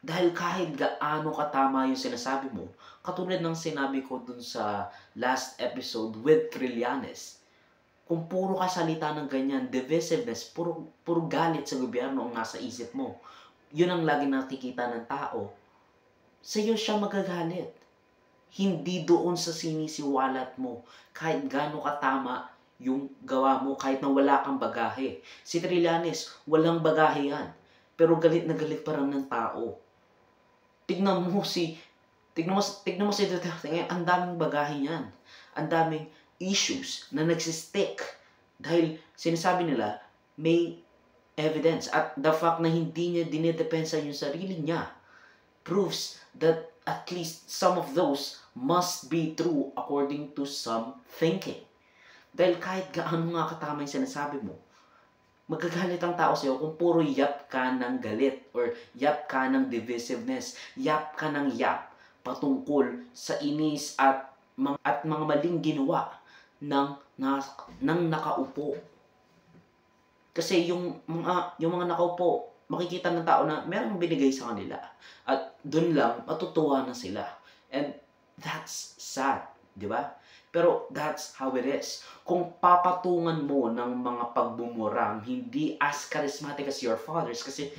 Dahil kahit gaano katama yung sinasabi mo, katulad ng sinabi ko dun sa last episode with Trillanes, kung puro ka salita ng ganyan, divisiveness, puro galit sa gobyerno ang nasa isip mo, yun ang lagi nakikita ng tao, sa'yo siya magagalit. Hindi doon sa sinisiwalat mo, kahit gaano katama yung gawa mo, kahit na wala kang bagahe. Si Trillanes, walang bagahe yan. Pero galit na galit pa rin ng tao. Tignan mo si tignan mo si Duterte ngayon, ang daming bagahe niyan. Ang daming issues na nagsistick dahil sinasabi nila may evidence at the fact na hindi niya dinidepensa yung sarili niya proves that at least some of those must be true according to some thinking. Dahil kahit gaano nga katama yung sinasabi mo, magagalit ang tao sa'yo kung puro yap ka ng galit or yap ka ng divisiveness, yap ka ng yap patungkol sa inis at mga maling ginawa ng, ng nakaupo. Kasi yung mga nakaupo, makikita ng tao na merong binigay sa kanila. At dun lang, matutuwa na sila. And that's sad, di ba? Pero that's how it is. Kung papatungan mo ng mga pagbumurang, hindi as charismatic as your fathers, kasi